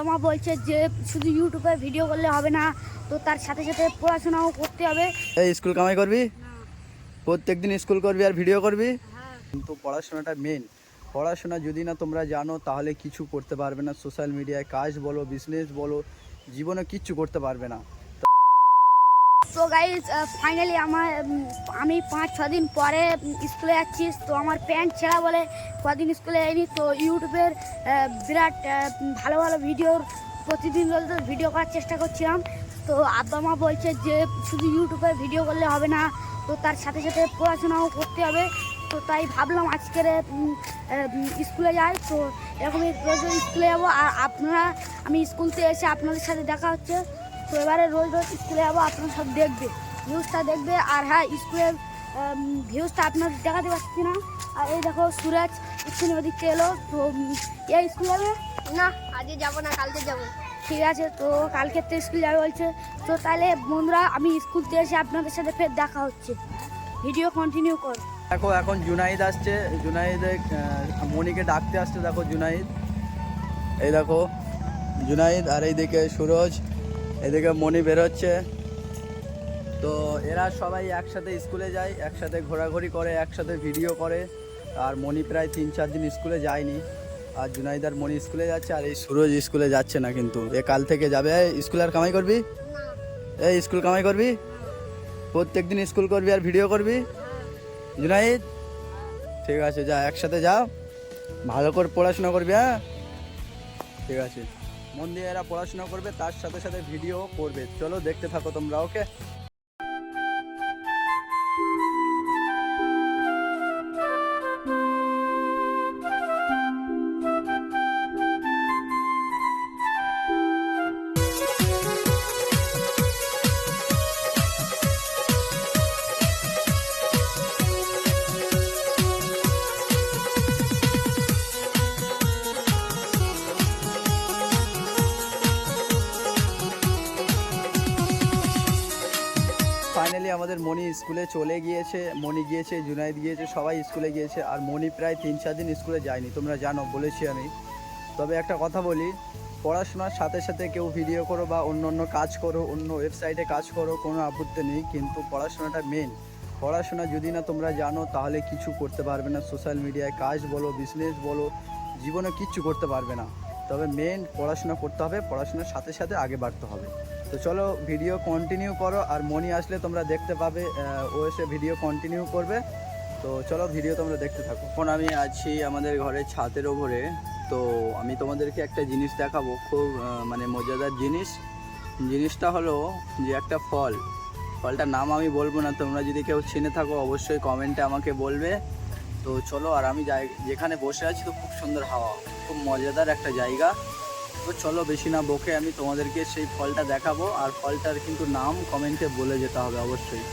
আব্বা মা বলছে যে শুধু ইউটিউবে ভিডিও করলে হবে না, তো তার সাথে সাথে পড়াশোনাও করতে হবে। এই স্কুল কামাই করবি, প্রত্যেকদিন স্কুল করবি আর ভিডিও করবি। হ্যাঁ। কিন্তু পড়াশোনাটা মেন। পড়াশোনা যদি না তোমরা জানো তাহলে কিছু করতে পারবে না। সোশ্যাল মিডিয়ায় কাজ বলো, বিজনেস বলো, জীবনে কিচ্ছু করতে পারবে না। তো গাইজ ফাইনালি আমি 5-6 দিন পরে স্কুলে যাচ্ছি। তো আমার প্যান্ট ছেঁড়া বলে কদিন স্কুলে যাইনি। তো ইউটিউবের বিরাট ভালো ভালো ভিডিওর প্রতিদিন ভিডিও করার চেষ্টা করছিলাম। তো আব্বা মা বলছে যে শুধু ইউটিউবে ভিডিও করলে হবে না, তো তার সাথে সাথে পড়াশোনাও করতে হবে। তো তাই ভাবলাম আজকের স্কুলে যাই। তো এরকমই রোজ রোজ স্কুলে যাবো। আর আমি স্কুলতে এসে আপনাদের সাথে দেখা হচ্ছে। তো এবারে রোজ রোজ স্কুলে যাবো, আপনারা সব দেখবে, ভিউজটা দেখবে। আর হ্যাঁ, স্কুলের ভিউজটা আপনাদের দেখাতে পারছি না। আর এই দেখো সুরাজ স্কুলের ওদিকে এলো। তো এই স্কুল যাবে না, আজকে যাবো না, কালকে যাবো। ঠিক আছে, তো কালকে তো স্কুল যাবে বলছে। তো তাহলে বন্ধুরা, আমি স্কুলতে এসে আপনাদের সাথে ফের দেখা হচ্ছে। ভিডিও কন্টিনিউ কর। দেখো এখন জুনাইদ আসছে, জুনাইদ মনিকে ডাকতে আসছে। দেখো জুনাইদ, এই দেখো জুনাইদ, আর এইদিকে সুরজ, এদিকে মনি বেরোচ্ছে। তো এরা সবাই একসাথে স্কুলে যায়, একসাথে ঘোরাঘুরি করে, একসাথে ভিডিও করে। আর মনি প্রায় 3-4 দিন স্কুলে যায়নি। আর জুনাইদ আর মনি স্কুলে যাচ্ছে, আর এই সুরজ স্কুলে যাচ্ছে না। কিন্তু এ কাল থেকে যাবে। স্কুল আর কামাই করবি, এই স্কুল কামাই করবি, প্রত্যেকদিন স্কুল করবি আর ভিডিও করবি। জুনাইদ ঠিক আছে, যা, একসাথে যাও, ভালো করে পড়াশোনা করবি। হ্যাঁ ঠিক আছে, মন দিয়ে এরা পড়াশোনা করবে, তার সাথে সাথে ভিডিও করবে। চলো দেখতে থাকো তোমরা, ওকে। ফাইনালি আমাদের মনি স্কুলে চলে গিয়েছে। মনি গিয়েছে, জুনাইদ গিয়েছে, সবাই স্কুলে গিয়েছে। আর মনি প্রায় 3-4 দিন স্কুলে যায়নি, তোমরা জানো, বলেছি আমি। তবে একটা কথা বলি, পড়াশোনার সাথে সাথে কেউ ভিডিও করো বা অন্য অন্য কাজ করো, অন্য ওয়েবসাইটে কাজ করো, কোনো আপত্তি নেই। কিন্তু পড়াশোনাটা মেন। পড়াশোনা যদি না তোমরা জানো তাহলে কিছু করতে পারবে না। সোশ্যাল মিডিয়ায় কাজ বলো, বিজনেস বলো, জীবনে কিচ্ছু করতে পারবে না। তবে মেন পড়াশোনা করতে হবে, পড়াশোনার সাথে সাথে আগে বাড়তে হবে। তো চলো ভিডিও কন্টিনিউ করো। আর মনি আসলে তোমরা দেখতে পাবে, ও এসে ভিডিও কন্টিনিউ করবে। তো চলো ভিডিও তোমরা দেখতে থাকো। এখন আমি আছি আমাদের ঘরের ছাদের ওপরে। তো আমি তোমাদেরকে একটা জিনিস দেখাবো, খুব মানে মজাদার জিনিস। জিনিসটা হলো যে একটা ফলটার নাম আমি বলবো না, তোমরা যদি কেউ চিনে থাকো অবশ্যই কমেন্টে আমাকে বলবে। তো চলো, আর আমি যেখানে বসে আছি তো খুব সুন্দর হাওয়া, খুব মজাদার একটা জায়গা। তো চলো বেশি না বকে আমি তোমাদেরকে সেই ফলটা দেখাবো। আর ফলটার কিন্তু নাম কমেন্টে বলে যেতে হবে অবশ্যই,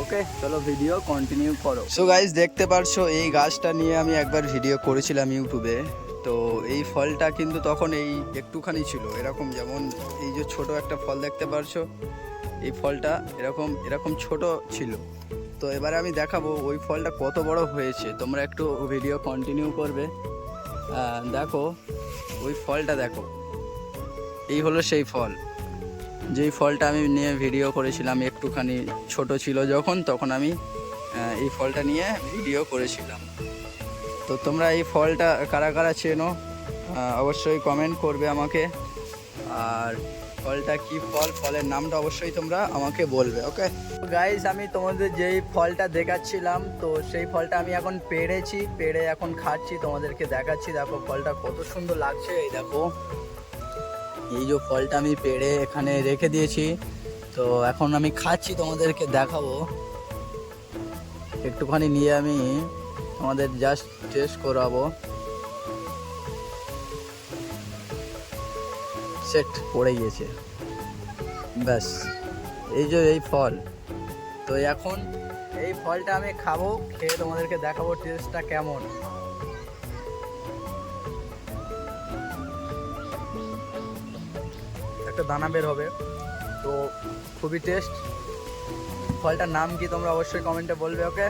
ওকে। চলো ভিডিও কন্টিনিউ করো। সো গাইস, দেখতে পারছো এই গাছটা নিয়ে আমি একবার ভিডিও করেছিলাম ইউটিউবে। তো এই ফলটা কিন্তু তখন এই একটুখানি ছিল, এরকম, যেমন এই যে ছোট একটা ফল দেখতে পারছো, এই ফলটা এরকম এরকম ছোট ছিল। তো এবারে আমি দেখাবো ওই ফলটা কত বড় হয়েছে। তোমরা একটু ভিডিও কন্টিনিউ করবে। দেখো ওই ফলটা, দেখো, এই হলো সেই ফল, যেই ফলটা আমি নিয়ে ভিডিও করেছিলাম। একটুখানি ছোট ছিল যখন, তখন আমি এই ফলটা নিয়ে ভিডিও করেছিলাম। তো তোমরা এই ফলটা কারা কারা চেনো অবশ্যই কমেন্ট করবে আমাকে। আর ফলটা কি ফল, ফলের নামটা অবশ্যই তোমরা আমাকে বলবে, ওকে। গাইস, আমি তোমাদের যেই ফলটা দেখাচ্ছিলাম, তো সেই ফলটা আমি এখন পেড়ে এখন খাচ্ছি, তোমাদেরকে দেখাচ্ছি। দেখো ফলটা কত সুন্দর লাগছে। এই দেখো, এই যে ফলটা আমি পেড়ে এখানে রেখে দিয়েছি। তো এখন আমি খাচ্ছি, তোমাদেরকে দেখাবো। একটুখানি নিয়ে আমি তোমাদের জাস্ট টেস্ট করাবো। সেট পড়ে গিয়েছে, ব্যাস। এই যে এই ফল, তো এখন এই ফলটা আমি খাবো, খেয়ে তোমাদেরকে দেখাবো টেস্টটা কেমন। একটা দানা বের হবে, তো খুবই টেস্ট। ফলটার নাম কি তোমরা অবশ্যই কমেন্টে বলবে, ওকে।